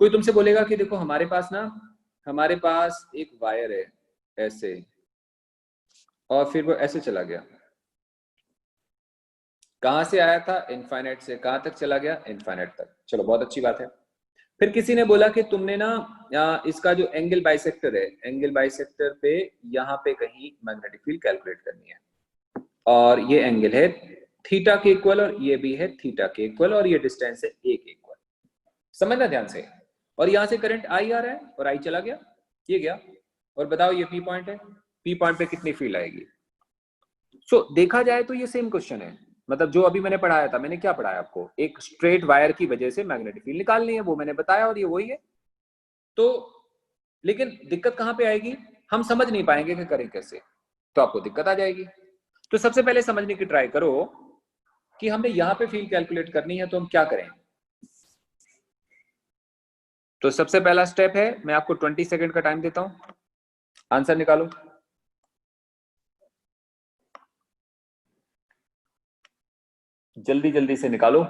कोई तुमसे बोलेगा कि देखो हमारे पास एक वायर है ऐसे, और फिर वो ऐसे चला गया, कहां से आया था? इनफाइनाइट से। कहां तक चला गया? इनफाइनाइट तक। चलो बहुत अच्छी बात है। फिर किसी ने बोला कि तुमने ना इसका जो एंगल बाइसेक्टर है, एंगल बाइसेक्टर पे यहाँ पे कहीं मैग्नेटिक फील्ड कैलकुलेट करनी है, और ये एंगल है थीटा के इक्वल, और ये भी है थीटा के इक्वल, और ये डिस्टेंस है ए के इक्वल। समझना ध्यान से। और यहां से करंट आई आ रहा है, और आई चला गया, ये गया। और बताओ ये पी पॉइंट है, पी पॉइंट पे कितनी फील्ड आएगी? देखा जाए तो ये सेम क्वेश्चन है। मतलब जो अभी मैंने पढ़ाया था, मैंने क्या पढ़ाया आपको? एक स्ट्रेट वायर की वजह से मैग्नेटिक फील्ड निकालनी है, वो मैंने बताया, और ये वही है। तो लेकिन दिक्कत कहां पे आएगी? हम समझ नहीं पाएंगे कि करें कैसे, तो आपको दिक्कत आ जाएगी। तो सबसे पहले समझने की ट्राई करो कि हमने यहां पे फील्ड कैलकुलेट करनी है, तो हम क्या करें। तो सबसे पहला स्टेप है, मैं आपको 20 सेकंड का टाइम देता हूं, आंसर निकालो। जल्दी जल्दी से निकालो।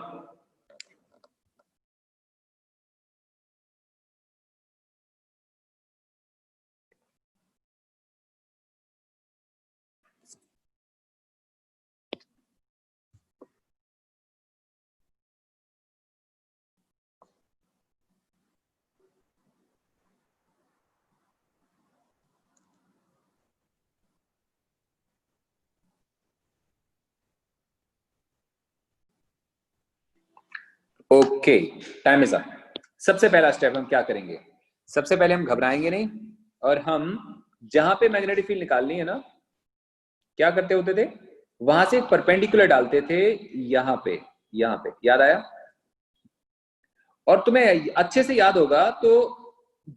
Okay, time is up. सबसे पहला स्टेप हम क्या करेंगे? सबसे पहले हम घबराएंगे नहीं, और हम जहां पे मैग्नेटिक फील्ड निकालनी है ना, क्या करते होते थे? वहां से एक परपेंडिकुलर डालते थे, यहां पे, यहां पे। याद आया? और तुम्हें अच्छे से याद होगा तो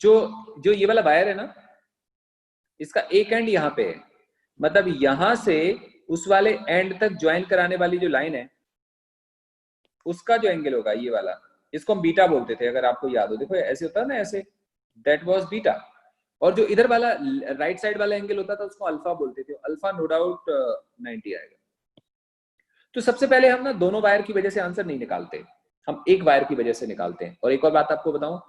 जो जो ये वाला वायर है ना, इसका एक एंड यहां पे है, मतलब यहां से उस वाले एंड तक ज्वाइन कराने वाली जो लाइन है, उसका जो एंगल होगा ये वाला, इसको हम बीटा बोलते थे, अगर आपको याद हो। देखो ऐसे होता है ना, ऐसे, दैट वाज बीटा। और जो इधर वाला राइट साइड वाला एंगल होता था, उसको अल्फा बोलते थे। अल्फा नो डाउट 90 आएगा। तो सबसे पहले हम ना दोनों वायर की वजह से आंसर नहीं निकालते, हम एक वायर की वजह से निकालते हैं। और एक और बात आपको बताऊं,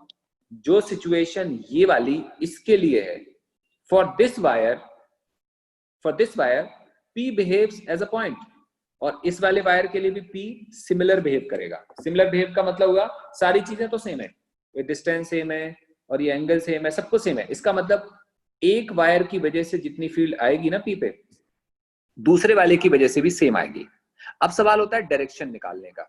जो सिचुएशन ये वाली इसके लिए है, for this wire, P behaves as a point, और इस वाले वायर के लिए भी P सिमिलर बिहेव करेगा। सिमिलर बिहेव का मतलब होगा सारी चीजें तो सेम है, ये डिस्टेंस सेम है, और ये एंगल सेम है, सब कुछ सेम है। इसका मतलब एक वायर की वजह से जितनी फील्ड आएगी ना P पे, दूसरे वाले की वजह से भी सेम आएगी। अब सवाल होता है डायरेक्शन निकालने का।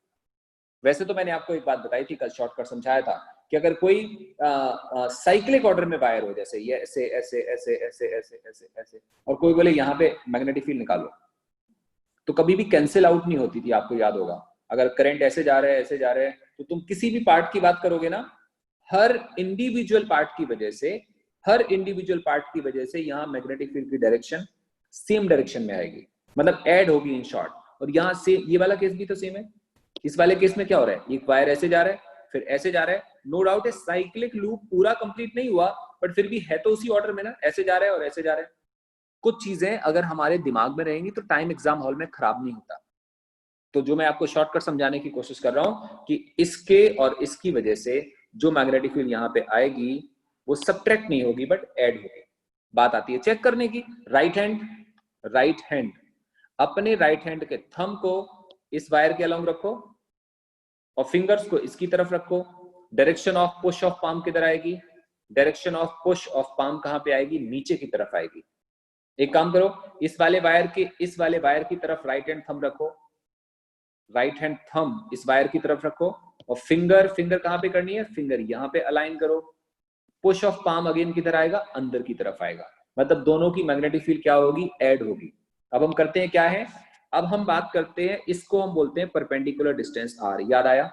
वैसे तो मैंने आपको एक बात बताई थी, कल शॉर्टकट समझाया था कि अगर कोई साइक्लिक ऑर्डर में वायर हो, जैसे ये ऐसे ऐसे ऐसे ऐसे ऐसे ऐसे ऐसे, और कोई बोले यहाँ पे मैग्नेटिक फील्ड निकालो, तो कभी भी कैंसिल आउट नहीं होती थी, आपको याद होगा। अगर करंट ऐसे जा रहा है, ऐसे जा रहा है, तो तुम किसी भी पार्ट की बात करोगे ना, हर इंडिविजुअल पार्ट की वजह से, यहाँ मैग्नेटिक फील्ड की डायरेक्शन सेम डायरेक्शन में आएगी, मतलब ऐड होगी इन शॉर्ट। और यहाँ से ये वाला केस भी तो सेम है। इस वाले केस में क्या हो रहा है? एक वायर ऐसे जा रहा है, फिर ऐसे जा रहा है। नो डाउट है साइक्लिक लूप पूरा कंप्लीट नहीं हुआ, बट फिर भी है तो उसी ऑर्डर में ना, ऐसे जा रहा है और ऐसे जा रहा है। कुछ चीजें अगर हमारे दिमाग में रहेंगी तो टाइम एग्जाम हॉल में खराब नहीं होता। तो जो मैं आपको शॉर्टकट समझाने की कोशिश कर रहा हूं कि इसके और इसकी वजह से जो मैग्नेटिक फील्ड यहाँ पे आएगी, वो सबट्रैक्ट नहीं होगी बट ऐड होगी। बात आती है चेक करने की। राइट हैंड, अपने राइट हैंड के थंब को इस वायर के अलोंग रखो, और फिंगर्स को इसकी तरफ रखो। Direction of push of palm किधर आएगी? Direction of push of palm कहां पे आएगी? नीचे की तरफ आएगी। एक काम करो, इस वाले वायर की तरफ राइट हैंड थंब रखो, राइट हैंड थंब इस वायर की तरफ रखो, और फिंगर कहां पे करनी है? फिंगर यहां पे अलाइन करो। पुश ऑफ पाम अगेन किधर आएगा? अंदर की तरफ आएगा। मतलब दोनों की मैग्नेटिक फील्ड क्या होगी? ऐड होगी। अब हम करते हैं क्या है, अब हम बात करते हैं, इसको हम बोलते हैं परपेंडिकुलर डिस्टेंस आर। याद आया?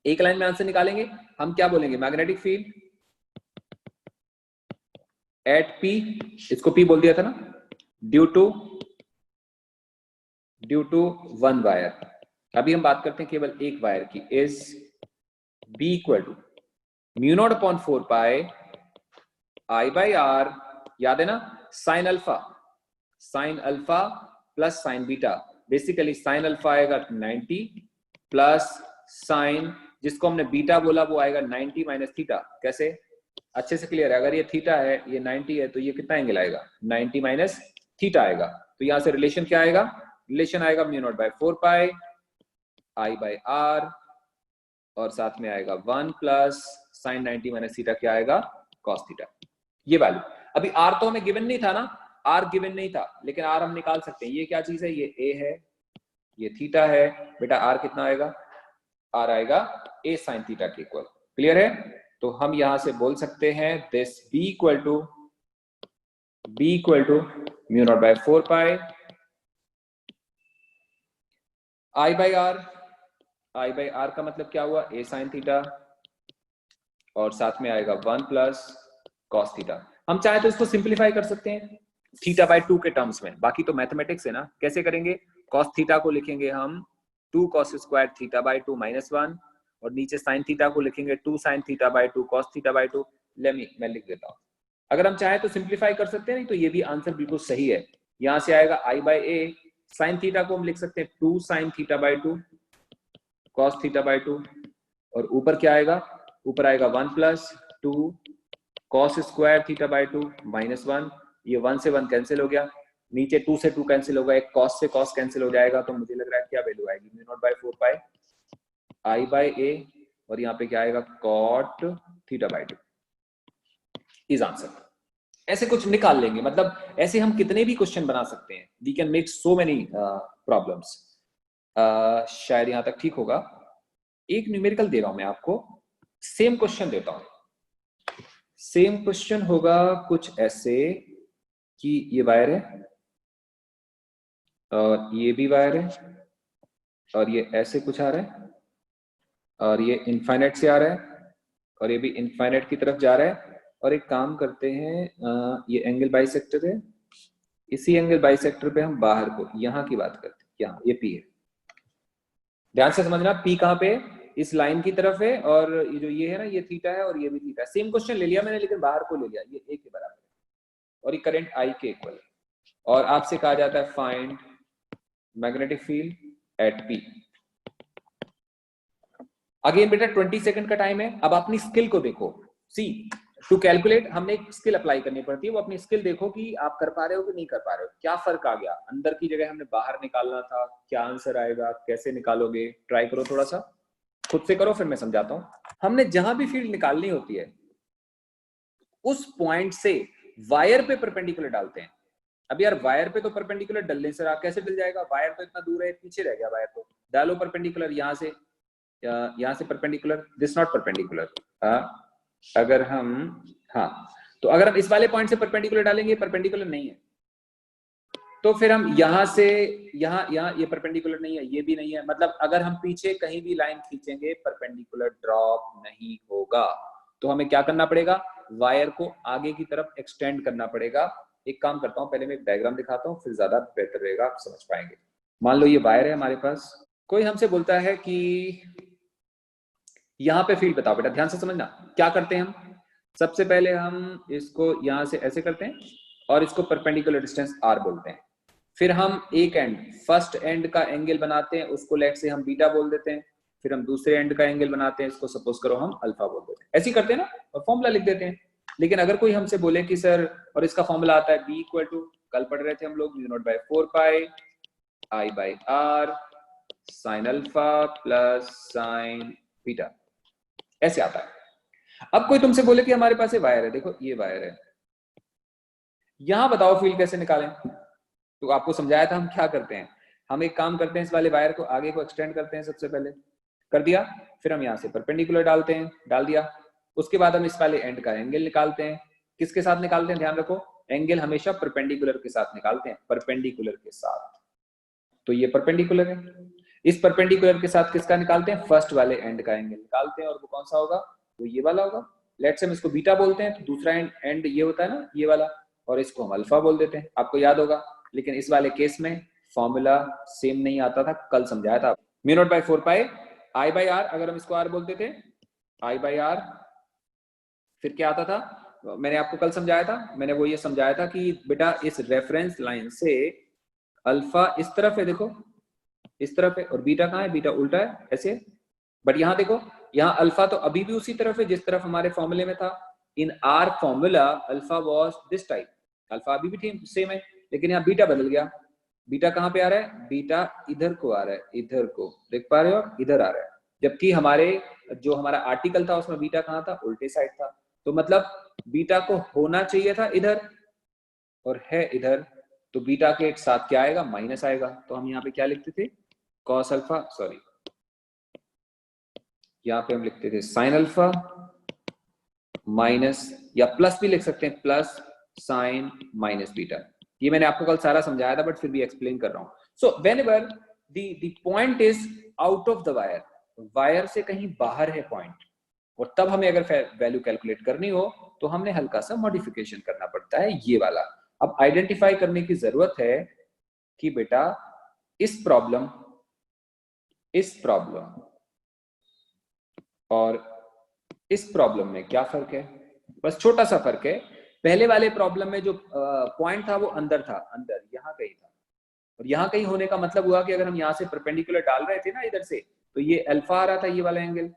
एक लाइन में आंसर निकालेंगे हम, क्या बोलेंगे? मैग्नेटिक फील्ड एट P, इसको P बोल दिया था ना, ड्यू टू वन वायर। अभी हम बात करते हैं केवल एक वायर की, is B equal to mu naught upon 4 pi I by R। याद है ना? Sine alpha plus sine beta. Basically sine alpha आएगा 90 प्लस साइन जिसको हमने बीटा बोला वो आएगा 90 माइनस थीटा। कैसे? अच्छे से क्लियर है? अगर ये थीटा है, ये 90 है, तो ये कितना एंगल आएगा? 90 माइनस थीटा आएगा। तो यहां से रिलेशन क्या आएगा? रिलेशन आएगा mu naught by 4 pi I by R, और साथ में आएगा 1 प्लस साइन 90 माइनस थीटा क्या आएगा? Cos theta. ये वैल्यू अभी आर तो हमें गिवन नहीं था ना, आर गिवन नहीं था, लेकिन आर हम निकाल सकते हैं। ये क्या चीज है? ये ए है, ये थीटा है। बेटा आर कितना आएगा? आर आएगा ए साइन थीटा के इक्वल। क्लियर है? तो हम यहां से बोल सकते हैं this B equal to mu naught by 4 pi I by R. I by R का मतलब क्या हुआ? ए साइन थीटा, और साथ में आएगा 1 प्लस कॉस थीटा। हम चाहे तो इसको सिंप्लीफाई कर सकते हैं थीटा बाय 2 के टर्म्स में, बाकी तो मैथमेटिक्स है ना। कैसे करेंगे? कॉस थीटा को लिखेंगे हम 2 cos square theta by 2 minus 1, और नीचे साइन थीटा को लिखेंगे 2 sine theta by 2 cos theta by 2। मैं लिख देता हूं। अगर हम चाहे तो सिंप्लीफाई कर सकते हैं, नहीं तो ये भी आंसर बिल्कुल सही है। यहां से आएगा आई बाय ए, साइन थीटा को हम लिख सकते हैं 2 sine theta by 2 cos theta by 2, और ऊपर क्या आएगा? ऊपर आएगा 1 plus 2 cos square theta by 2 minus 1। ये 1 से 1 कैंसिल हो गया, नीचे 2 से 2 कैंसिल होगा, एक कॉस से कॉस कैंसिल हो जाएगा। तो मुझे लग रहा है क्या वैल्यू आएगी? Mu naught by 4 pi I by A, और यहाँ पे क्या आएगा? Cot theta by 2 is answer. ऐसे कुछ निकाल लेंगे, मतलब ऐसे हम कितने भी क्वेश्चन बना सकते हैं। We can make so many problems. शायद यहां तक ठीक होगा। एक न्यूमेरिकल दे रहा हूं मैं आपको, सेम क्वेश्चन देता हूं। सेम क्वेश्चन होगा कुछ ऐसे कि ये वायर है और ये भी वायर है, और ये ऐसे कुछ आ रहा है, और ये इनफाइनाइट से आ रहा है, और ये भी इनफाइनाइट की तरफ जा रहा है। और एक काम करते हैं, ये एंगल बाइसेक्टर है, इसी एंगल बाइसेक्टर पे हम बाहर को यहाँ की बात करते हैं। यहाँ ये पी है, ध्यान से समझना। पी कहाँ पे? इस लाइन की तरफ है, और ये जो ये है ना, ये थीटा है, और ये भी थीटा है। सेम क्वेश्चन ले लिया मैंने, लेकिन बाहर को ले लिया। ये ए के बराबर है, और ये करंट आई के इक्वल है, और आपसे कहा जाता है find magnetic field at P. Again बेटा 20 सेकंड का टाइम है। अब अपनी स्किल को देखो। सी टू कैलकुलेट हमने एक स्किल अप्लाई करनी पड़ती है। वो अपनी स्किल देखो कि आप कर पा रहे हो कि नहीं कर पा रहे हो। क्या फर्क आ गया? अंदर की जगह हमने बाहर निकालना था, क्या आंसर आएगा? कैसे निकालोगे? ट्राई करो, थोड़ा सा खुद से करो, फिर मैं समझाता हूं। हमने जहां भी फील्ड निकालनी होती है उस पॉइंट से वायर पे परपेंडिकुलर डालते हैं। अब यार वायर पे तो परपेंडिकुलर डलने से कैसे डल जाएगा? वायर तो इतना दूर है, पीछे रह गया वायर। तो डालो परपेंडिकुलर यहां से परपेंडिकुलर, दिस नॉट परपेंडिकुलर। अगर हम तो अगर हम इस वाले पॉइंट से परपेंडिकुलर डालेंगे, परपेंडिकुलर नहीं है, तो फिर हम यहां से यहाँ ये परपेंडिकुलर नहीं है, ये भी नहीं है। मतलब अगर हम पीछे कहीं भी लाइन खींचेंगे परपेंडिकुलर ड्रॉप नहीं होगा। तो हमें क्या करना पड़ेगा? वायर को आगे की तरफ एक्सटेंड करना पड़ेगा। एक काम करता हूं, पहले मैं एक डायग्राम दिखाता हूं, फिर ज्यादा बेहतर रहेगा, आप समझ पाएंगे। मान लो ये वायर है हमारे पास, कोई हमसे बोलता है कि यहाँ पे फील्ड बताओ। बेटा ध्यान से समझना, क्या करते हैं हम? सबसे पहले हम इसको यहां से ऐसे करते हैं, और इसको परपेंडिकुलर डिस्टेंस आर बोलते हैं। फिर हम एक एंड, फर्स्ट एंड का एंगल बनाते हैं, उसको लेट से हम बीटा बोल देते हैं। फिर हम दूसरे एंड का एंगल बनाते हैं, इसको सपोज करो हम अल्फा बोल देते हैं। ऐसे ही करते हैं ना, और फॉर्मूला लिख देते हैं। लेकिन अगर कोई हमसे बोले कि सर, और इसका फॉर्मूला आता है बी इक्वल टू, कल पढ़ रहे थे हम लोग, mu naught by 4 pi I by R sine alpha plus sine beta, ऐसे आता है। अब कोई तुमसे बोले कि हमारे पास ये वायर है, देखो ये वायर है, यहां बताओ फील्ड कैसे निकालें। तो आपको समझाया था हम क्या करते हैं। हम एक काम करते हैं, इस वाले वायर को आगे को एक्सटेंड करते हैं। सबसे पहले कर दिया, फिर हम यहां से परपेंडिकुलर डालते हैं, डाल दिया। उसके बाद हम इस वाले एंड का एंगल निकालते हैं। किसके साथ निकालते हैं? ध्यान रखो, एंगल हमेशा परपेंडिकुलर के साथ निकालते हैं, परपेंडिकुलर के साथ। तो ये परपेंडिकुलर है, इस परपेंडिकुलर के साथ किसका निकालते हैं? फर्स्ट वाले एंड का एंगल निकालते हैं, और वो कौन सा होगा? वो ये वाला होगा। लेट्स से हम इसको बीटा बोलते हैं, तो दूसरा एंड ये होता है ना, ये वाला, और इसको हम अल्फा बोल देते हैं। आपको याद होगा। लेकिन इस वाले केस में फॉर्मूला सेम नहीं आता था, कल समझाया था। Mu naught by 4 pi I by R, अगर हम इसको आर बोलते थे, आई बाय आर, फिर क्या आता था? मैंने आपको कल समझाया था, मैंने वो ये समझाया था कि बेटा इस रेफरेंस लाइन से अल्फा इस तरफ है, देखो इस तरफ है, और बीटा कहाँ है? बीटा उल्टा है ऐसे। बट यहाँ देखो, यहाँ अल्फा तो अभी भी उसी तरफ है जिस तरफ हमारे फॉर्मूले में था। इन are formula alpha was this type, alpha अभी भी सेम है, लेकिन यहाँ बीटा बदल गया। बीटा कहाँ पे आ रहा है? बीटा इधर को आ रहा है, इधर को देख पा रहे हो आप, इधर आ रहा है। जबकि हमारे जो हमारा आर्टिकल था उसमें बीटा कहाँ था? उल्टे साइड था। तो मतलब बीटा को होना चाहिए था इधर और है इधर, तो बीटा के साथ क्या आएगा? माइनस आएगा। तो हम यहाँ पे क्या लिखते थे? कॉस अल्फा, सॉरी यहाँ पे हम लिखते थे साइन अल्फा माइनस, या प्लस भी लिख सकते हैं, प्लस साइन माइनस बीटा। ये मैंने आपको कल सारा समझाया था बट फिर भी एक्सप्लेन कर रहा हूं। So whenever the point is out of the wire, wire से कहीं बाहर है पॉइंट, और तब हमें अगर वैल्यू कैलकुलेट करनी हो तो हमने हल्का सा मॉडिफिकेशन करना पड़ता है, ये वाला। अब आइडेंटिफाई करने की जरूरत है कि बेटा इस प्रॉब्लम और इस प्रॉब्लम में क्या फर्क है। बस छोटा सा फर्क है। पहले वाले प्रॉब्लम में जो पॉइंट था वो अंदर था, अंदर यहाँ कहीं था, और यहाँ कहीं होने का मतलब हुआ कि अगर हम यहाँ से परपेंडिकुलर डाल रहे थे ना इधर से, तो ये अल्फा आ रहा था, ये वाला एंगल,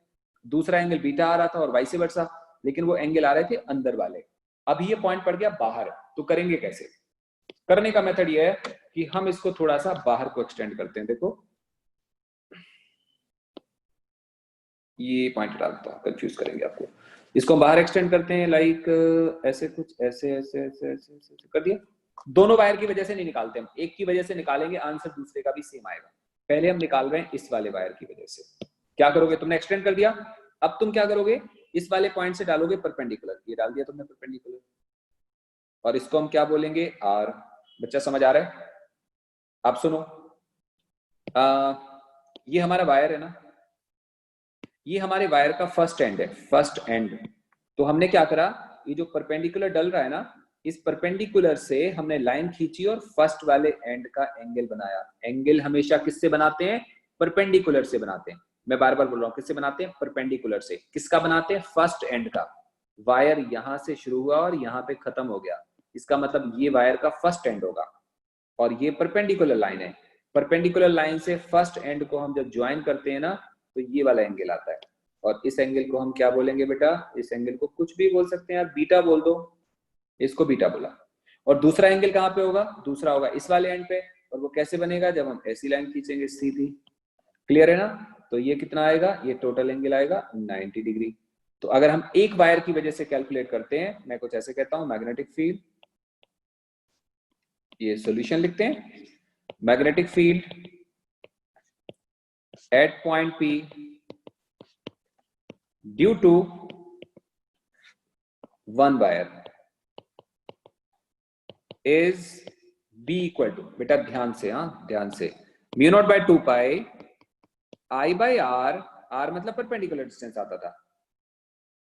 दूसरा एंगल बीटा आ रहा था और वाइस वर्सा, लेकिन वो एंगल आ रहे थे अंदर वाले। अब ये पॉइंट पड़ गया बाहर, तो करेंगे कैसे? करने का मेथड ये है कि हम इसको थोड़ा सा बाहर को एक्सटेंड करते हैं। देखो ये पॉइंट डालता हूं, कंफ्यूज करेंगे आपको। इसको बाहर एक्सटेंड करते हैं, लाइक ऐसे कुछ, ऐसे ऐसे ऐसे ऐसे ऐसे कर दिया। दोनों वायर की वजह से नहीं निकालते हम, एक की वजह से निकालेंगे, आंसर दूसरे का भी सेम आएगा। पहले हम निकाल रहे हैं इस वाले वायर की वजह से। क्या करोगे? तुमने एक्सटेंड कर दिया, अब तुम क्या करोगे? इस वाले पॉइंट से डालोगे परपेंडिकुलर, ये डाल दिया तुमने परपेंडिकुलर, और इसको हम क्या बोलेंगे? आर। बच्चा समझ आ रहा है? आप सुनो, ये हमारा वायर है ना, ये हमारे वायर का फर्स्ट एंड है, फर्स्ट एंड। तो हमने क्या करा, ये जो परपेंडिकुलर डल रहा है ना, इस परपेंडिकुलर से हमने लाइन खींची और फर्स्ट वाले एंड का एंगल बनाया। एंगल हमेशा किससे बनाते हैं? परपेंडिकुलर से बनाते हैं। मैं बार बार बोल रहा हूं, किससे बनाते हैं? परपेंडिकुलर से। किसका बनाते हैं? फर्स्ट एंड का। वायर यहां से शुरू हुआ और यहां पे खत्म हो गया, इसका मतलब ये वायर का फर्स्ट एंड होगा, और ये परपेंडिकुलर लाइन है। परपेंडिकुलर लाइन से फर्स्ट एंड को हम जब ज्वाइन करते हैं ना, तो ये वाला एंगल आता है, और इस एंगल को हम क्या बोलेंगे बेटा? इस एंगल को कुछ भी बोल सकते हैं यार, बीटा बोल दो, इसको बीटा बोला। और दूसरा एंगल कहाँ पे होगा? दूसरा होगा इस वाले एंड पे, और वो कैसे बनेगा? जब हम ऐसी लाइन खींचेंगे सीधी। क्लियर है ना? तो ये कितना आएगा? ये टोटल एंगल आएगा 90 डिग्री। तो अगर हम एक वायर की वजह से कैलकुलेट करते हैं, मैं कुछ ऐसे कहता हूं, मैग्नेटिक फील्ड, ये सॉल्यूशन लिखते हैं, magnetic field at point P due to one wire is B equal to, बेटा ध्यान से, हाँ ध्यान से, mu naught by 2 pi I by R, R मतलब परपेंडिकुलर डिस्टेंस आता था,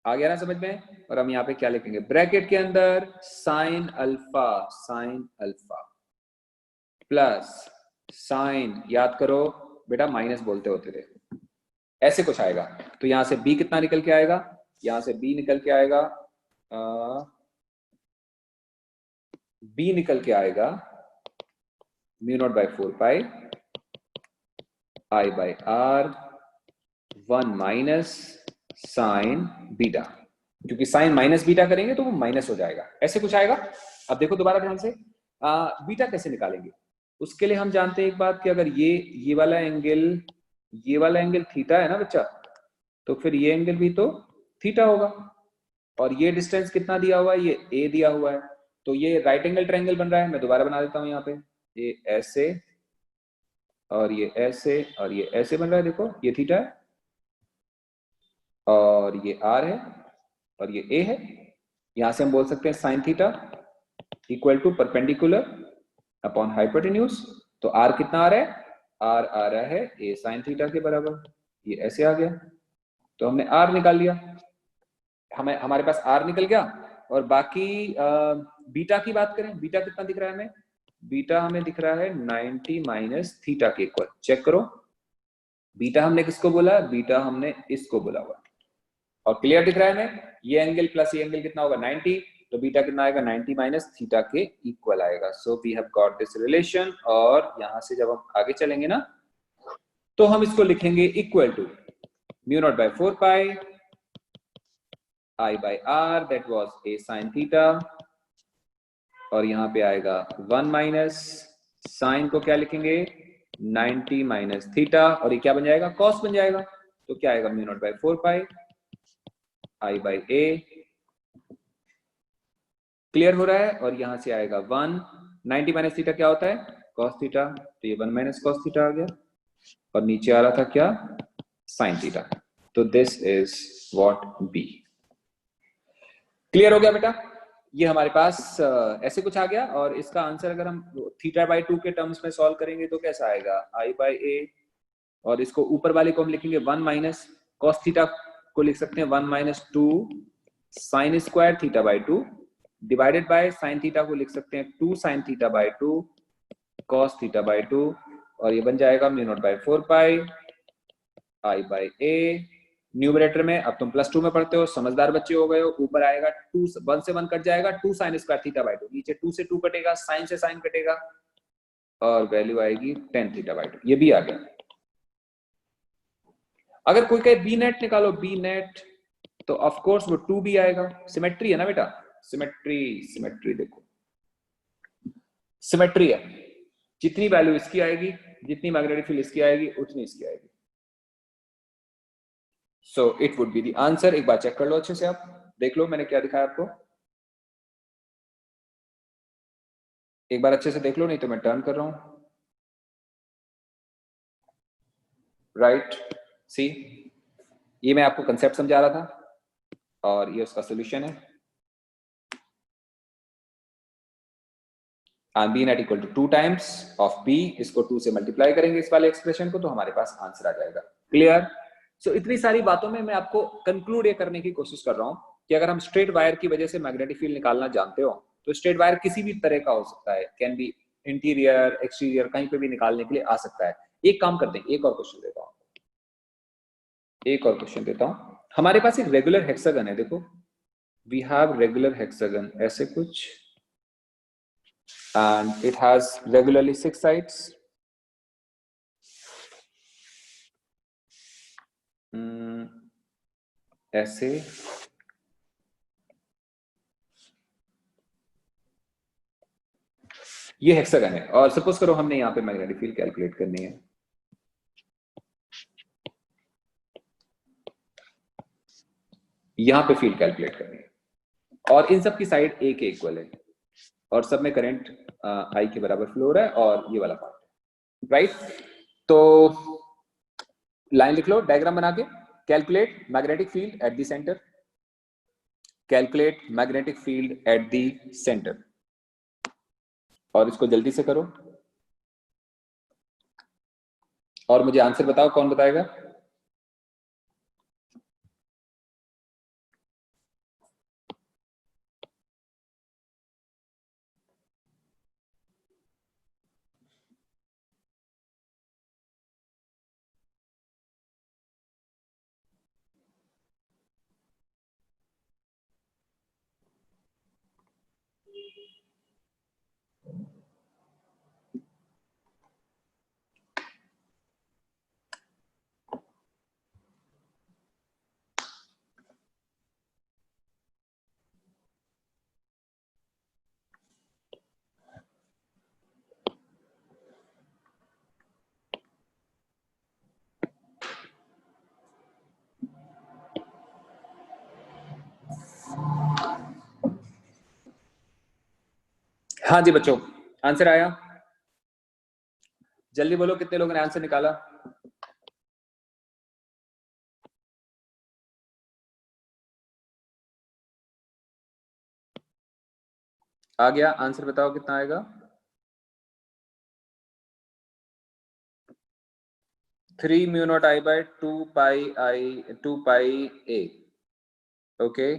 आ गया ना समझ में? और हम यहाँ पे क्या लिखेंगे? ब्रैकेट के अंदर साइन अल्फा प्लस साइन, याद करो बेटा माइनस बोलते होते थे, ऐसे कुछ आएगा। तो यहां से b कितना निकल के आएगा? यहां से b निकल के आएगा, b निकल के आएगा mu naught by 4 pi I by R 1 minus sine beta, क्योंकि साइन माइनस बीटा करेंगे तो वो माइनस हो जाएगा, ऐसे कुछ आएगा। अब देखो दोबारा ध्यान से, बीटा कैसे निकालेंगे? उसके लिए हम जानते हैं एक बात कि अगर ये वाला एंगल थीटा है ना बच्चा, तो फिर ये एंगल भी तो थीटा होगा, और ये डिस्टेंस कितना दिया हुआ है? ये a दिया हुआ है, तो ये राइट एंगल ट्रायंगल बन रहा है। मैं दोबारा बना देता हूं यहाँ पे, ये ऐसे और ये ऐसे और ये ऐसे बन रहा है, देखो ये थीटा है और ये r है और ये a है। यहां से हम बोल सकते हैं sine theta equal to perpendicular upon hypotenuse. तो r कितना आ रहा है? r आ रहा है a साइन थीटा के बराबर, ये ऐसे आ गया, तो हमने r निकाल लिया, हमारे पास r निकल गया। और बाकी बीटा की बात करें, बीटा कितना दिख रहा है हमें? बीटा हमें दिख रहा है 90 माइनस थीटा के इक्वल। चेक करो, बीटा हमने किसको बोला? बीटा हमने इसको बोला हुआ, और क्लियर दिख रहा है हमें? ये एंगल प्लस ये एंगल कितना होगा? 90, तो बीटा कितना आएगा? 90 माइनस थीटा के इक्वल आएगा। So we have got this relation, और यहां से जब हम आगे चलेंगे ना, तो हम इसको लिखेंगे equal to mu naught by 4 pi I by R, that was A sine theta, और यहां पे आएगा 1 माइनस साइन को क्या लिखेंगे 90 माइनस थीटा, और ये क्या बन जाएगा कॉस बन जाएगा। तो क्या आएगा mu naught by 4 pi I by A, clear हो रहा है। और यहां से आएगा 1, 90 माइनस थीटा क्या होता है कॉस थीटा, तो ये 1 माइनस कॉस थीटा आ गया, और नीचे आ रहा था क्या साइन थीटा। तो this is what B. Clear हो गया बेटा। ये हमारे पास ऐसे कुछ आ गया, और इसका आंसर अगर हम थीटा बाय 2 के टर्म्स में सॉल्व करेंगे तो कैसा आएगा आई बाय ए, और इसको ऊपर वाले को हम लिखेंगे 1 माइनस कॉस थीटा को लिख सकते हैं 1 minus 2 sine square theta by 2 divided by sine theta को लिख सकते हैं 2 sine theta by 2 cos theta by 2, और ये बन जाएगा mu naught by 4 pi I by A. Numerator में अब तुम +2 में पढ़ते हो, समझदार बच्चे हो गए हो, ऊपर आएगा 2 1 से 1 कट जाएगा 2 साइन स्क्वायर थीटा बाय 2, नीचे 2 से 2 कटेगा, साइन से साइन कटेगा, और वैल्यू आएगी 10 थीटा बाय 2। ये भी आ गया। अगर कोई कहे बी नेट निकालो, बी नेट, तो ऑफ कोर्स वो 2 भी आएगा, सिमेट्री है ना बेटा, सिमेट्री, सिमेट्री देखो सिमेट्री है, जितनी वैल्यू इसकी आएगी, जितनी मैग्नेटिक फील्ड इसकी आएगी, उतनी इसकी आएगी। So it would be the answer. एक बार चेक कर लो अच्छे से, आप देख लो मैंने क्या दिखाया आपको, एक बार अच्छे से देख लो, नहीं तो मैं टर्न कर रहा हूं। राइट, सी ये मैं आपको कंसेप्ट समझा रहा था, और ये उसका सोल्यूशन है। B net equal to 2 times of B, इसको 2 से मल्टीप्लाई करेंगे इस वाले एक्सप्रेशन को, तो हमारे पास आंसर आ जाएगा। क्लियर। सो इतनी सारी बातों में मैं आपको कंक्लूड ये करने की कोशिश कर रहा हूं कि अगर हम स्ट्रेट वायर की वजह से मैग्नेटिक फील्ड निकालना जानते हो, तो स्ट्रेट वायर किसी भी तरह का हो सकता है, कैन बी इंटीरियर एक्सटीरियर, कहीं पे भी निकालने के लिए आ सकता है। एक काम करते हैं, एक और क्वेश्चन देता हूं, एक और क्वेश्चन देता हूं। हमारे पास एक रेगुलर हेक्सागन है, देखो वी हैव रेगुलर हेक्सागन ऐसे कुछ, and it has regularly 6 sides. ऐसे ये हेक्सागन है, और सपोज करो हमने यहाँ पे मैग्नेटिक फील्ड कैलकुलेट करनी है, यहाँ पे फील्ड कैलकुलेट करनी है, और इन सब की साइड ए के इक्वल है, और सब में करंट आई के बराबर फ्लो हो रहा है, और ये वाला पार्ट है, राइट। तो लाइन लिख लो डायग्राम बना के, calculate magnetic field at the centre, calculate magnetic field at the centre, और इसको जल्दी से करो, और मुझे आंसर बताओ, कौन बताएगा। हाँ जी बच्चों, आंसर आया, जल्दी बोलो कितने लोगों ने आंसर निकाला। आ गया आंसर, बताओ कितना आएगा। 3 mu not I bye 2 pi A, okay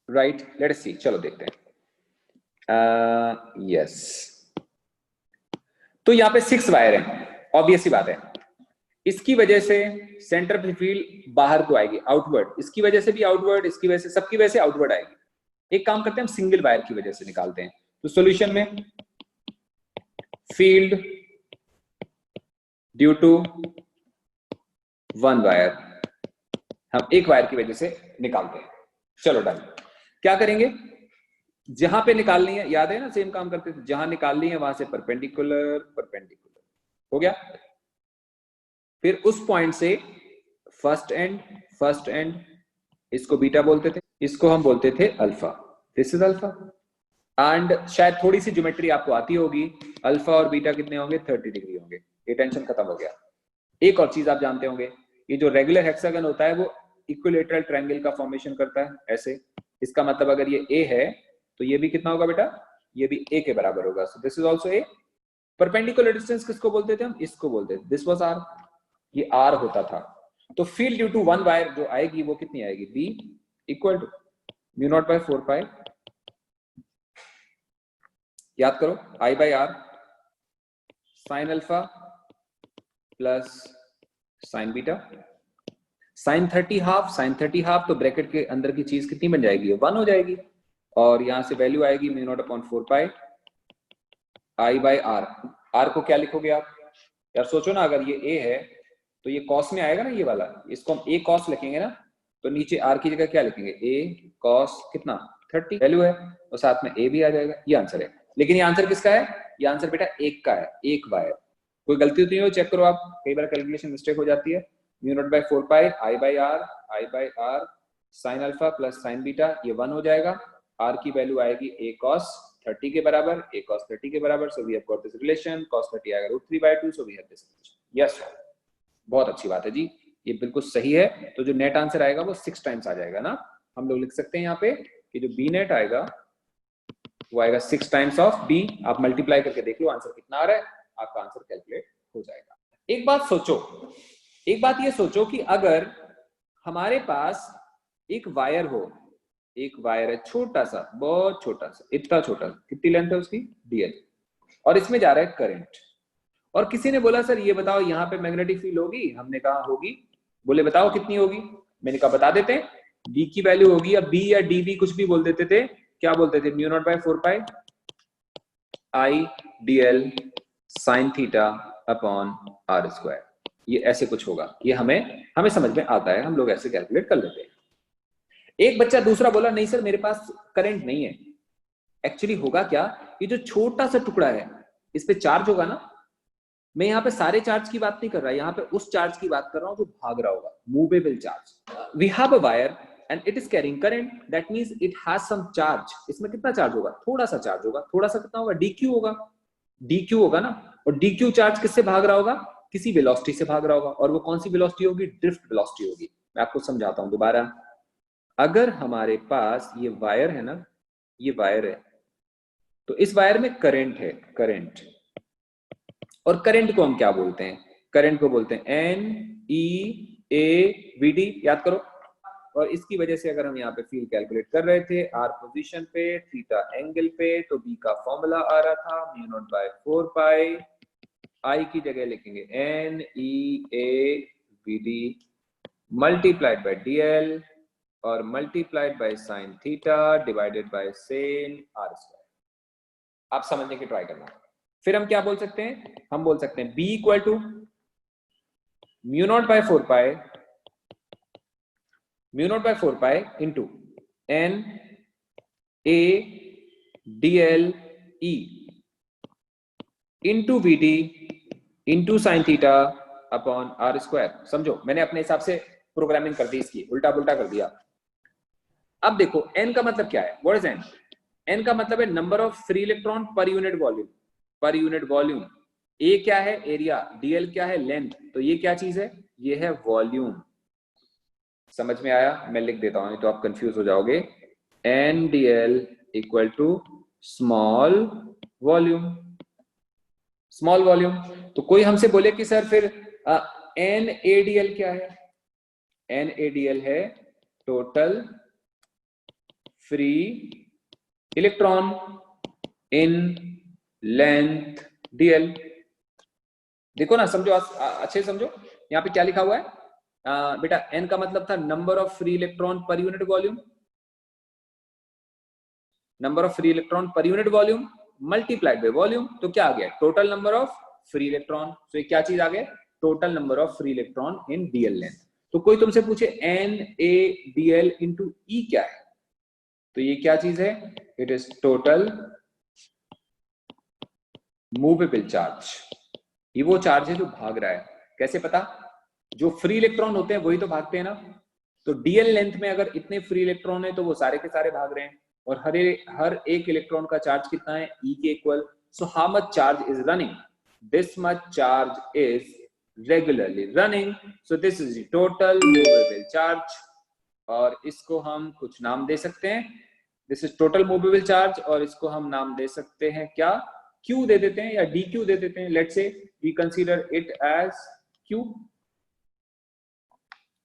right, let us सी, चलो देखते हैं। यस, तो यहाँ पे 6 वायर है, ऑब्वियस सी बात है, इसकी वजह से सेंटर फील्ड बाहर को आएगी, आउटवर्ड, इसकी वजह से भी आउटवर्ड, इसकी वजह से, सबकी वजह से आउटवर्ड आएगी। एक काम करते हैं, हम सिंगल वायर की वजह से निकालते हैं। तो सॉल्यूशन में field due to one wire, हम एक वायर की वजह से निकालते हैं। चलो डन। क्या करेंगे, जहां पे निकालनी है, याद है ना सेम काम करते थे, जहां निकालनी है वहां से परपेंडिकुलर परपेंडिकुलर हो गया। फिर उस पॉइंट से फर्स्ट एंड, इसको बीटा बोलते थे, इसको हम बोलते थे alpha, this is alpha. And शायद थोड़ी सी ज्योमेट्री आपको आती होगी, अल्फा और बीटा कितने होंगे, 30 डिग्री होंगे। ये टेंशन खत्म हो गया। एक और चीज आप जानते होंगे, ये जो रेगुलर हेक्सागन होता है वो इक्विलेटरल ट्रायंगल का फॉर्मेशन करता है ऐसे। इसका मतलब अगर ये ए है तो ये भी कितना होगा बेटा, ये भी ए के बराबर होगा। So this is also A. Perpendicular distance किसको बोलते थे हम, इसको बोलते थे, दिस वाज आर, ये आर होता था। तो field due to one wire जो आएगी वो कितनी आएगी, B equal to mu naught by 4 pi, याद करो, I by R sine alpha plus sine beta, sine 30 half, sine 30 half तो ब्रैकेट के अंदर की चीज कितनी बन जाएगी, 1 हो जाएगी, और यहां से वैल्यू आएगी mu naught upon 4 pi I by R. R को क्या लिखोगे आप यार, सोचो ना, अगर ये ए है तो ये कॉस में आएगा ना, ये वाला, इसको हम ए कॉस लिखेंगे ना, तो नीचे आर की जगह क्या लिखेंगे, ए कॉस कितना 30 वैल्यू है, और साथ में ए भी आ जाएगा। ये आंसर है। लेकिन ये आंसर किसका है, ये आंसर बेटा एक का है, एक वायर। कोई गलती होती है चेक करो आप, कई बार कैलकुलेशन मिस्टेक हो जाती है। Mu naught by 4 pi I by R sine alpha plus sine beta, ये 1 हो जाएगा। आर की वैल्यू आएगी ए कॉस 30 के बराबर, ए cos 30 के बराबर, so we have got this relation, cos 30 आएगा √3/2, so we have this relation. Yes, बहुत अच्छी बात है जी, ये बिल्कुल सही है। तो जो नेट आंसर आएगा वो 6 टाइम्स आ जाएगा ना। हम लोग लिख सकते हैं यहाँ पे कि जो बी नेट आएगा वो आएगा 6 टाइम्स ऑफ बी। आप मल्टीप्लाई करके देख लो आंसर कितना आ रहा है, आपका आंसर कैलकुलेट हो जाएगा। एक बात सोचो, एक बात ये सोचो कि अगर हमारे पास एक वायर हो, एक वायर है छोटा सा, बहुत छोटा सा, इतना छोटा, कितनी लेंथ है उसकी, डीएल, और इसमें जा रहा है करंट, और किसी ने बोला सर ये बताओ यहाँ पे मैग्नेटिक फील्ड होगी, हमने कहा होगी, बोले बताओ कितनी होगी, मैंने कहा बता देते हैं, डी की वैल्यू होगी, या बी या डी बी कुछ भी बोल देते थे, क्या बोलते थे, mu naught by 4 pi I DL sine theta upon R square. ये ऐसे कुछ होगा, ये हमें समझ में आता है, हम लोग ऐसे कैलकुलेट कर लेते हैं। एक बच्चा दूसरा बोला नहीं सर मेरे पास करंट नहीं है। एक्चुअली होगा क्या, ये जो छोटा सा टुकड़ा है इस पे चार्ज होगा ना। मैं यहाँ पे सारे चार्ज की बात नहीं कर रहा, यहाँ पे उस चार्ज की बात कर रहा हूँ जो भाग रहा होगा, movable charge. We have a wire and it is carrying current, that means it has some charge. इसमें कितना चार्ज होगा, थोड़ा सा चार्ज होगा, थोड़ा सा कितना होगा, डीक्यू होगा, डीक्यू होगा ना। और डीक्यू चार्ज किससे भाग रहा होगा, किसी वेलोसिटी से भाग रहा होगा, और वो कौन सी वेलोसिटी होगी, ड्रिफ्ट वेलोसिटी होगी। मैं आपको समझाता हूँ दोबारा। अगर हमारे पास ये वायर है ना, ये वायर है, तो इस वायर में करंट है, करंट, और करंट को हम क्या बोलते हैं, करंट को बोलते हैं N E A V D, याद करो। और इसकी वजह से अगर हम यहाँ पे फील्ड कैलकुलेट कर रहे थे, आर पोजीशन पे, थीटा एंगल पे, तो बी का फॉर्मूला आ रहा था mu naught by 4 pi, I की जगह लिखेंगे N E A V D multiplied by DL और multiplied by sine theta divided by sine R square. आप समझने की ट्राई करना। फिर हम क्या बोल सकते हैं, हम बोल सकते हैं B equal to mu naught by 4 pi, mu naught by 4 pi into N A D L E into V D into sine theta upon R square. समझो, मैंने अपने हिसाब से प्रोग्रामिंग कर दी, इसकी उल्टा पुल्टा कर दिया। अब देखो n का मतलब क्या है, व्हाट इज n? n का मतलब है number of free electron per unit volume, per unit volume. a क्या है, एरिया, dl क्या है, लेंथ, तो ये क्या चीज है, ये है वॉल्यूम। समझ में आया? मैं लिख देता हूं तो आप कंफ्यूज हो जाओगे। NdL equal to small volume, small volume. तो कोई हमसे बोले कि सर फिर NaDl क्या है? NaDl है total free electron in length dl। देखो ना, समझो, अच्छे समझो, यहाँ पे क्या लिखा हुआ है बेटा, n का मतलब था number of free electron per unit volume, number of free electron per unit volume multiplied by volume. तो क्या आ गया, total number of free electron. तो ये क्या चीज आ गया, total number of free electron in DL length. तो कोई तुमसे पूछे NaDl इंटू ई क्या है, तो ये क्या चीज है, it is total movable charge. ये वो चार्ज है जो भाग रहा है। कैसे पता, जो फ्री इलेक्ट्रॉन होते हैं वही तो भागते हैं ना। तो डीएल लेंथ में अगर इतने फ्री इलेक्ट्रॉन है तो वो सारे के सारे भाग रहे हैं, और हर एक इलेक्ट्रॉन का चार्ज कितना है, ई के equal. So how much charge is running, this much charge is regularly running, so this is the total movable charge. और इसको हम कुछ नाम दे सकते हैं, this is total movable charge, और इसको हम नाम दे सकते हैं क्या, Q दे देते हैं या DQ दे देते हैं। Let's say we consider it as Q।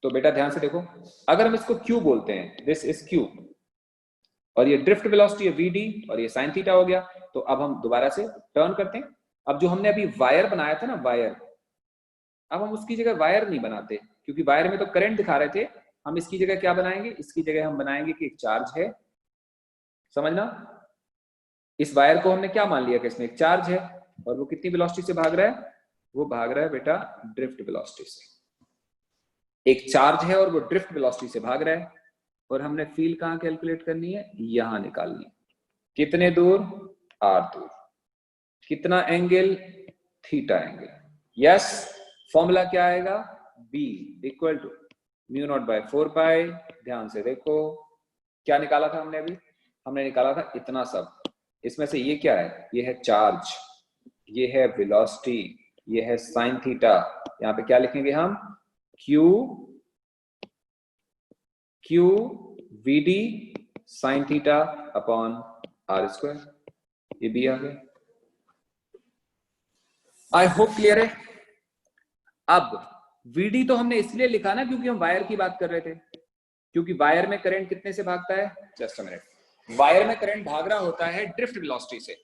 तो बेटा ध्यान से देखो, अगर हम इसको Q बोलते हैं, दिस इज Q, और ये ड्रिफ्ट वेलोसिटी है VD, और ये साइन थीटा हो गया। तो अब हम दोबारा से टर्न करते हैं। अब जो हमने अभी वायर बनाया था ना, वायर, अब हम उसकी जगह वायर नहीं बनाते, क्योंकि वायर में तो करंट दिखा रहे थे। हम इसकी जगह क्या बनाएंगे, इसकी जगह हम बनाएंगे कि एक चार्ज है। समझना, इस वायर को हमने क्या मान लिया कि इसमें एक चार्ज है, और वो कितनी वेलोसिटी से भाग रहा है, वो भाग रहा है बेटा ड्रिफ्ट वेलोसिटी से। एक चार्ज है और वो ड्रिफ्ट वेलोसिटी से भाग रहा है, और हमने फील्ड कहां कैलकुलेट करनी है, यहां निकालनी है। कितने दूर, r दूर, कितना angle, theta angle. Yes, formula क्या आएगा, B equal to mu naught by 4 pi. ध्यान से देखो क्या निकाला था हमने अभी, हमने निकाला था इतना सब। इसमें से ये क्या है, ये है चार्ज, ये है वेलोसिटी, ये है साइन थीटा। यहाँ पे क्या लिखेंगे हम, Q VD sign theta upon R square. ये भी आ गया। आई होप क्लियर है। अब VD तो हमने इसलिए लिखा ना क्योंकि हम वायर की बात कर रहे थे, क्योंकि वायर में करंट कितने से भागता है, जस्ट अ मिनट, वायर में करंट भाग रहा होता है ड्रिफ्ट वेलोसिटी से।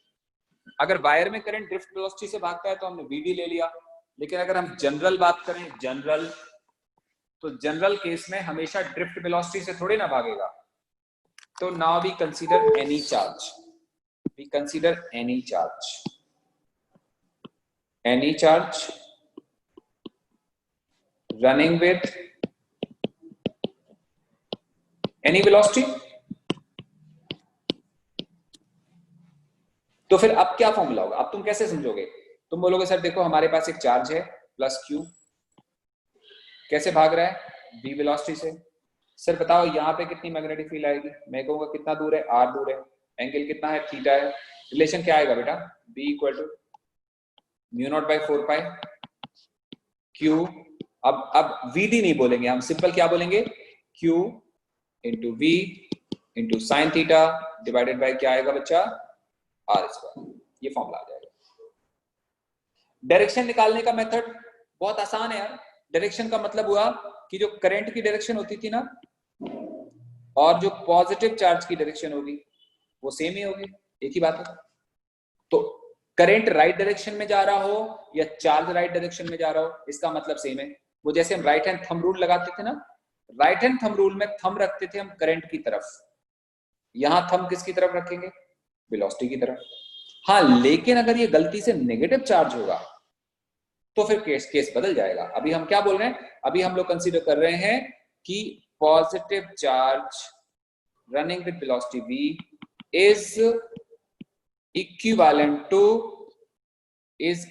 अगर वायर में करंट ड्रिफ्ट वेलोसिटी से भागता है तो हमने VD ले लिया। लेकिन अगर हम जनरल बात करें, जनरल, तो जनरल केस में हमेशा ड्रिफ्ट वेलोसिटी से थोड़े ना भागेगा। तो now we consider any charge, we consider any charge, any charge running with any velocity। तो फिर अब क्या फॉर्मूला होगा, अब तुम कैसे समझोगे, तुम बोलोगे सर देखो हमारे पास एक चार्ज है प्लस Q, कैसे भाग रहा है, v वेलोसिटी से। सर बताओ यहाँ पे कितनी मैग्नेटिक फील्ड आएगी, मैं कहूंगा कितना दूर है, r दूर है, एंगल कितना है, थीटा है। रिलेशन क्या आएगा बेटा, B equal to mu naught by 4 pi Q। अब VD नहीं बोलेंगे हम, सिंपल क्या बोलेंगे, Q into V into sine theta divided bye क्या आएगा बच्चा, R स्क्वायर। ये फॉर्मूला आ जाएगा। डायरेक्शन निकालने का मेथड बहुत आसान है यार। डायरेक्शन का मतलब हुआ कि जो करंट की डायरेक्शन होती थी ना, और जो पॉजिटिव चार्ज की डायरेक्शन होगी वो सेम ही होगी, एक ही बात है। तो करंट राइट डायरेक्शन में जा रहा हो या चार्ज राइट डायरेक्शन में जा रहा हो, इसका मतलब सेम है। वो जैसे हम राइट हैंड थंब रूल लगाते थे ना, राइट हैंड थंब रूल में थंब रखते थे हम करंट की तरफ, यहां थंब किसकी तरफ रखेंगे, वेलोसिटी की तरफ। हाँ, लेकिन अगर ये गलती से नेगेटिव चार्ज होगा तो फिर केस बदल जाएगा। अभी हम क्या बोल रहे हैं, अभी हम लोग कंसीडर कर रहे हैं कि positive charge running with velocity v is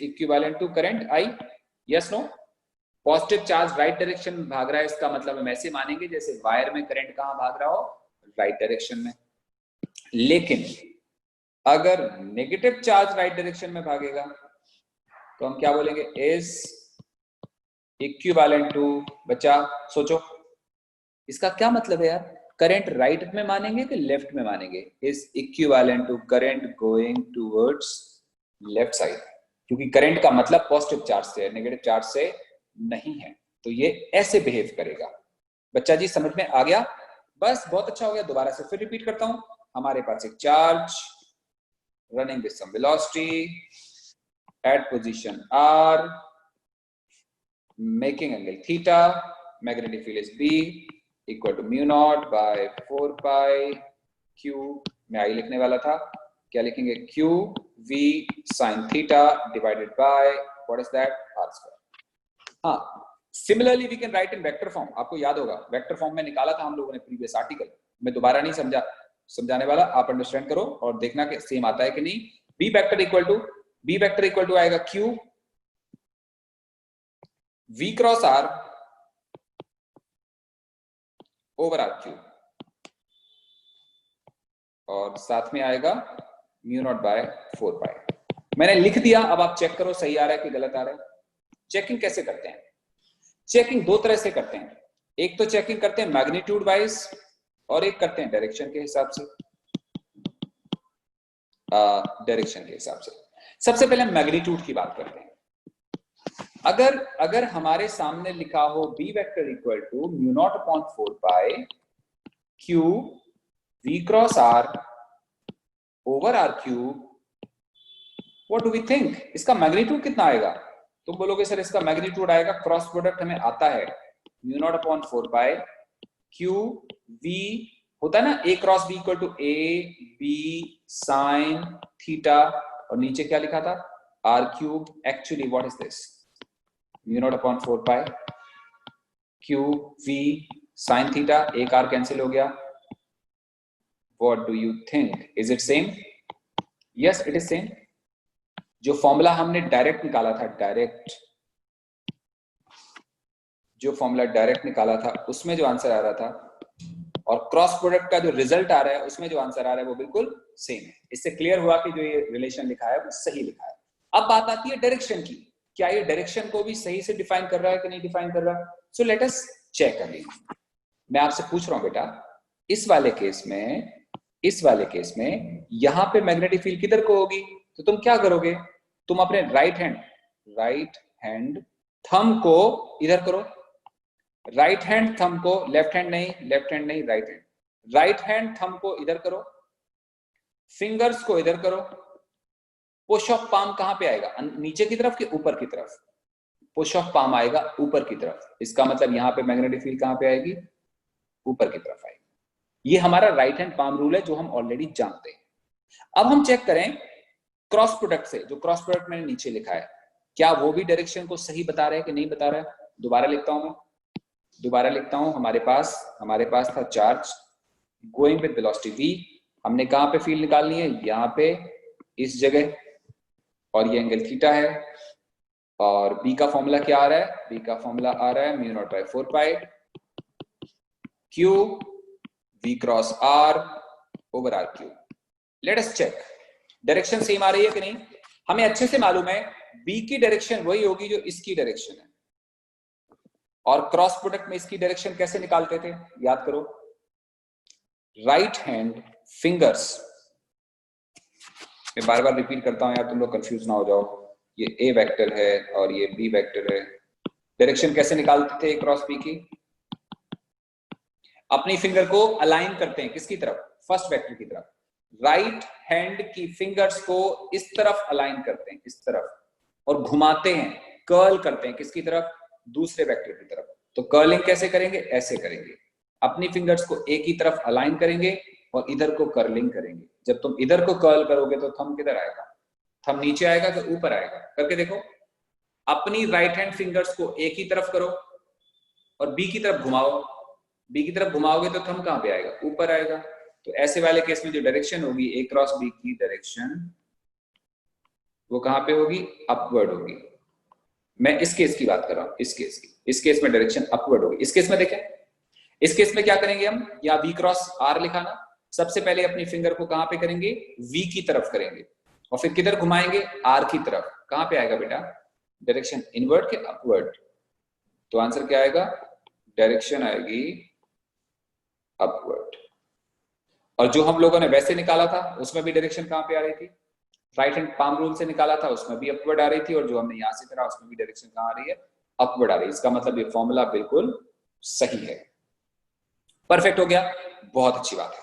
equivalent to current I। Yes no, positive charge right direction में भाग रहा है, इसका मतलब हम ऐसे मानेंगे जैसे वायर में करंट कहां भाग रहा हो, राइट डायरेक्शन में। लेकिन अगर नेगेटिव चार्ज राइट डायरेक्शन में भागेगा तो हम क्या बोलेंगे, इज इक्विवेलेंट टू, बच्चा सोचो इसका क्या मतलब है यार, करंट राइट में मानेंगे कि लेफ्ट में मानेंगे, is equivalent to current going towards left side, क्योंकि करंट का मतलब पॉजिटिव चार्ज से है, नेगेटिव चार्ज से नहीं है। तो ये ऐसे बिहेव करेगा। बच्चा जी समझ में आ गया, बस बहुत अच्छा हो गया। दोबारा से फिर रिपीट करता हूं, हमारे पास एक charge running with some velocity at position R, making angle theta, magnetic field is B equal to mu naught by 4 pi Q, मैं I लिखने वाला था, क्या लिखेंगे, Q V sin theta divided by what is that, R square। हाँ, similarly we can write in vector form. आपको याद होगा वेक्टर फॉर्म में निकाला था हम लोगों ने प्रीवियस आर्टिकल, मैं दोबारा नहीं समझाने वाला, आप अंडरस्टैंड करो और देखना कि सेम आता है कि नहीं। बी वेक्टर इक्वल टू आएगा Q V cross R over R cube, और साथ में आएगा म्यू नॉट बाय 4 पाई। मैंने लिख दिया, अब आप चेक करो सही आ रहा है कि गलत आ रहा है। चेकिंग कैसे करते हैं? चेकिंग दो तरह से करते हैं, एक तो चेकिंग करते हैं मैग्नीट्यूड वाइज और एक करते हैं डायरेक्शन के हिसाब से। डायरेक्शन के हिसाब से सबसे पहले मैग्नीट्यूड की बात करते हैं। अगर हमारे सामने लिखा हो B vector equal to mu naught upon 4 pi Q V cross R over R cube, what do we think, इसका मैग्नीट्यूड कितना आएगा? तुम बोलोगे सर इसका मैग्नीट्यूड आएगा, क्रॉस प्रोडक्ट हमें आता है mu naught upon 4 pi Q V, होता है ना A cross B equal to A B sine theta, और नीचे क्या लिखा था R cube. Actually what is this, mu naught upon 4 pi Q V sine theta, एक आर कैंसिल हो गया। What do you think, is it same? Yes it is same. जो formula हमने डायरेक्ट निकाला था, जो फॉर्मूला डायरेक्ट निकाला था उसमें जो आंसर आ रहा था और क्रॉस प्रोडक्ट का जो रिजल्ट आ रहा है उसमें जो आंसर आ रहा है वो बिल्कुल सेम है। इससे क्लियर हुआ कि जो ये रिलेशन लिखा है वो सही लिखा है। अब बात आती है डायरेक्शन की, क्या ये डायरेक्शन को भी सही से डिफाइन कर रहा है कि नहीं डिफाइन कर रहा? So let us check again. मैं आपसे पूछ रहा हूं बेटा, इस वाले केस में यहां पे मैग्नेटिक फील्ड किधर को होगी? तो तुम क्या करोगे, तुम अपने राइट हैंड थंब को इधर करो, राइट हैंड थंब को, लेफ्ट हैंड नहीं राइट हैंड थंब को इधर करो, फिंगर्स को इधर करो। पुश ऑफ पाम कहां पे आएगा, नीचे की तरफ कि ऊपर की तरफ? पुश ऑफ पाम आएगा ऊपर की तरफ, इसका मतलब यहां पे मैग्नेटिक फील्ड कहां पे आएगी, ऊपर की तरफ आएगी। ये हमारा राइट हैंड पाम रूल है जो हम ऑलरेडी जानते हैं। अब हम चेक करें क्रॉस प्रोडक्ट से, जो क्रॉस प्रोडक्ट मैंने नीचे लिखा है क्या वो भी डायरेक्शन को सही बता रहा है कि नहीं बता रहा है? दोबारा लिखता हूं हमारे पास था charge going with velocity v, हमने कहां पे फील्ड निकालनी है, यहां पे इस जगह, और ये एंगल थीटा है। और b का फॉर्मूला क्या आ रहा है? b का फॉर्मूला आ रहा है mu naught by 4 pi q v cross r over r cube. Let us check direction same आ रही है कि नहीं। हमें अच्छे से मालूम है b की डायरेक्शन वही होगी जो इसकी डायरेक्शन है, और क्रॉस प्रोडक्ट में इसकी डायरेक्शन कैसे निकालते थे याद करो, राइट हैंड फिंगर्स, मैं बार बार रिपीट करता हूं यार तुम लोग कंफ्यूज ना हो जाओ, ये a वेक्टर है और ये b वेक्टर है। डायरेक्शन कैसे निकालते थे क्रॉस b की? अपनी फिंगर को अलाइन करते हैं किसकी तरफ, फर्स्ट वेक्टर की तरफ। राइट हैंड की फिंगर्स को इस तरफ अलाइन करते हैं, इस तरफ, और घुमाते हैं, कर्ल करते हैं किसकी तरफ, दूसरे वेक्टर की तरफ। तो कर्लिंग कैसे करेंगे, ऐसे करेंगे, अपनी फिंगर्स को एक ही तरफ अलाइन करेंगे और इधर को कर्लिंग करेंगे। जब तुम इधर को कर्ल करोगे तो थंब किधर आएगा, थंब नीचे आएगा कि ऊपर आएगा? करके देखो, अपनी राइट हैंड फिंगर्स को एक ही तरफ करो और बी की तरफ घुमाओ, बी की तरफ घुमाओगे तो थंब कहां पे आएगा, ऊपर आएगा। तो ऐसे वाले केस में जो डायरेक्शन होगी ए क्रॉस बी की डायरेक्शन वो कहां पे होगी, अपवर्ड होगी। मैं इस केस की बात कर रहा हूं, इस केस में डायरेक्शन अपवर्ड होगी। इस केस में देखें, इस केस में क्या करेंगे हम, या वी क्रॉस आर लिखाना, सबसे पहले अपनी फिंगर को कहां पे करेंगे, वी की तरफ करेंगे, और फिर किधर घुमाएंगे, आर की तरफ। कहां पे आएगा बेटा डायरेक्शन, इनवर्ड के अपवर्ड? तो आंसर क्या आएगा, डायरेक्शन आएगी अपवर्ड। और जो हम लोगों ने वैसे निकाला था उसमें भी डायरेक्शन कहां पे आ रही थी, राइट हैंड पाम रूल से निकाला था उसमें भी अपवर्ड आ रही थी, और जो हमने यहां से करा उसमें भी डायरेक्शन कहां आ रही है, अपवर्ड आ रही है। इसका मतलब ये फॉर्मूला बिल्कुल सही है। परफेक्ट हो गया, बहुत अच्छी बात है।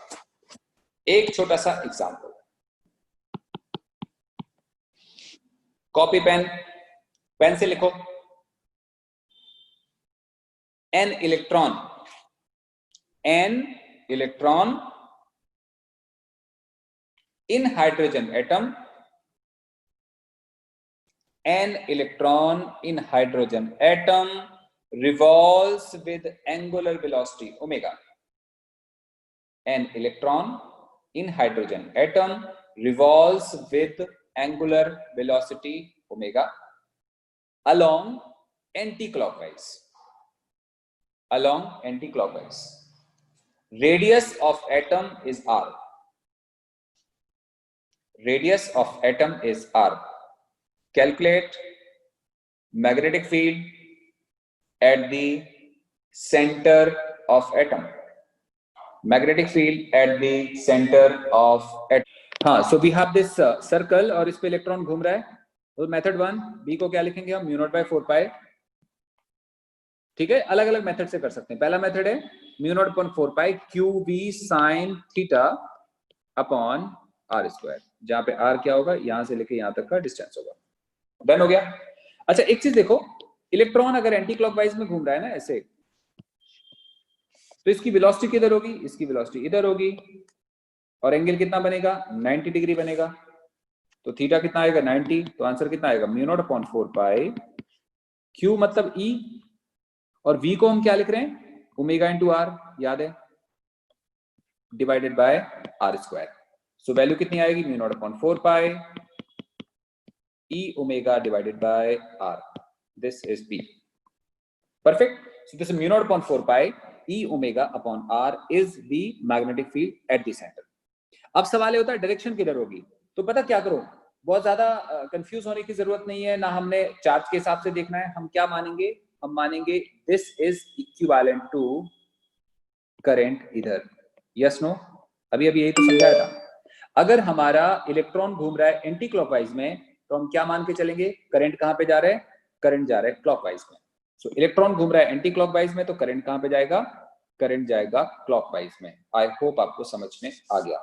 एक छोटा सा एग्जांपल, कॉपी पेन से लिखो, an electron in hydrogen atom an electron in hydrogen atom revolves with angular velocity omega. An electron in hydrogen atom revolves with angular velocity omega along anti-clockwise. Radius of atom is r. Radius of atom is r. Calculate magnetic field at the center of atom. Magnetic field at the center of atom. हाँ, so we have this circle और इस पे electron घूम रहा है. तो method 1 B को क्या लिखेंगे हम, म्यू नॉट बाय 4 पाई. ठीक है, अलग अलग मेथड से कर सकते हैं. पहला मेथड है mu naught upon 4 pi Q B sine theta upon R square, जहां पे आर क्या होगा, यहां से लेके यहां तक का डिस्टेंस होगा. डन हो गया. अच्छा एक चीज देखो, इलेक्ट्रॉन अगर एंटी क्लॉकवाइज में घूम रहा है ना ऐसे, तो इसकी वेलोसिटी किधर होगी, इसकी वेलोसिटी इधर होगी, और एंगल कितना बनेगा, 90 डिग्री बनेगा. तो थीटा कितना आएगा 90, तो आंसर कितना आएगा mu naught upon 4 pi Q मतलब ई, और v को हम क्या लिख रहे हैं, ओमेगा इंटू आर, याद है, divided by R square. So value कितनी आएगी, mu naught upon 4 pi e omega divided by r. This is b. Perfect. So this is mu naught upon 4 pi e omega upon r is the magnetic field at the center. अब सवाल ये होता है direction किधर होगी. तो पता क्या करो, बहुत ज्यादा कंफ्यूज होने की जरूरत नहीं है ना, हमने चार्ज के हिसाब से देखना है. हम क्या मानेंगे, हम मानेंगे this is equivalent to current इधर. यस नो, अभी यही तो समझाया था. अगर हमारा इलेक्ट्रॉन घूम रहा है एंटी क्लॉकवाइज में, तो हम क्या मान के चलेंगे, करंट कहां पे जा रहा है, करंट जा रहा है क्लॉकवाइज में. सो इलेक्ट्रॉन घूम रहा है एंटी क्लॉकवाइज में, तो करंट कहां पे जाएगा, करंट जाएगा क्लॉकवाइज में. आई होप आपको समझ में आ गया.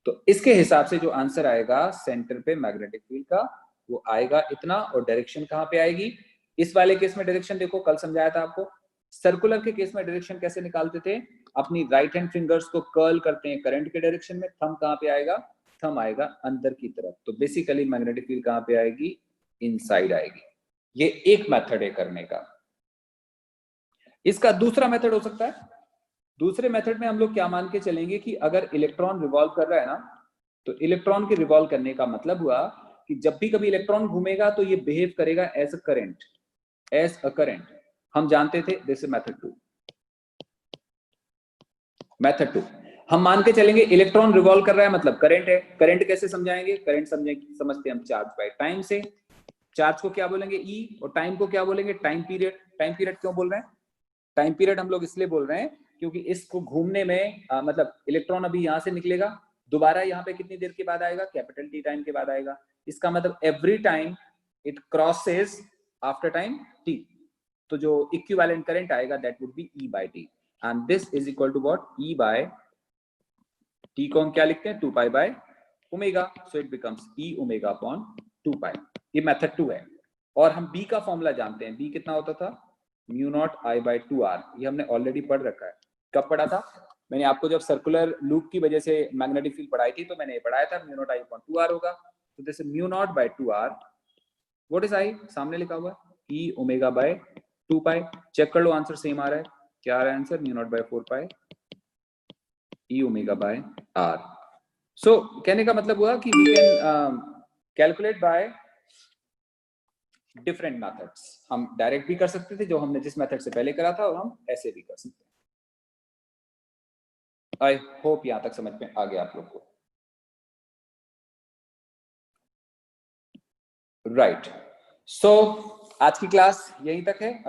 तो इसके हिसाब से जो आंसर आएगा सेंटर पे मैग्नेटिक फील्ड का, वो आएगा इतना. और डायरेक्शन कहां पे आएगी, इस वाले केस में डायरेक्शन देखो, कल समझाया था आपको. सर्कुलर के केस में डायरेक्शन कैसे निकालते थे, अपनी राइट हैंड फिंगर्स को कर्ल करते हैं करंट के डायरेक्शन में. थंब कहां पे आएगा, थंब आएगा अंदर की तरफ. तो बेसिकली मैग्नेटिक फील्ड कहां पे आएगी, इनसाइड आएगी. ये एक मेथड है करने का. इसका दूसरा मेथड हो सकता है. दूसरे मेथड में हम लोग क्या मान के चलेंगे कि अगर इलेक्ट्रॉन रिवॉल्व कर रहा है ना, तो इलेक्ट्रॉन के रिवॉल्व करने का मतलब हुआ कि जब भी कभी इलेक्ट्रॉन घूमेगा तो ये बिहेव करेगा as a current, as a current. हम जानते थे. This is method 2. मेथड 2 हम मान के चलेंगे इलेक्ट्रॉन रिवॉल्व कर रहा है मतलब करंट है. करंट कैसे समझाएंगे, करंट समझते हैं हम चार्ज बाय टाइम से. चार्ज को क्या बोलेंगे ई, और टाइम को क्या बोलेंगे, टाइम पीरियड. टाइम पीरियड क्यों बोल रहे हैं, टाइम पीरियड हम लोग इसलिए बोल रहे हैं क्योंकि इसको घूमने में मतलब इलेक्ट्रॉन अभी यहां से निकलेगा, दोबारा यहाँ पे कितनी देर के बाद आएगा, कैपिटल टी टाइम के बाद आएगा. इसका मतलब every time it crosses after time T. तो जो इक्विवेलेंट करंट आएगा that would be E by T, and this is equal to what, E by T को हम क्या लिखते हैं, 2 pi by omega. So it becomes E omega upon 2 pi. ये method 2 है. और हम बी का फॉर्मूला जानते हैं. बी कितना होता था, mu not I bye 2r. ये हमने ऑलरेडी पढ़ रखा है. कब पढ़ा था, मैंने आपको जब सर्कुलर लूप की वजह से मैग्नेटिक फील्ड पढ़ाई थी, तो मैंने ये पढ़ाया था mu not I upon 2r होगा. तो this mu naught by 2r, what is I, सामने लिखा हुआ है E omega by 2 pi. Check कर लो आंसर सेम आ रहा है. क्या आ रहा है answer, mu naught by 4 pi E omega by r. So कहने का मतलब हुआ कि we can calculate by different methods. हम डायरेक्ट भी कर सकते थे जो हमने जिस मेथड से पहले करा था, और हम ऐसे भी कर सकते हैं. आई होप यहां तक समझ में आ गया आप लोग को. राइट. सो आज की क्लास यहीं तक है.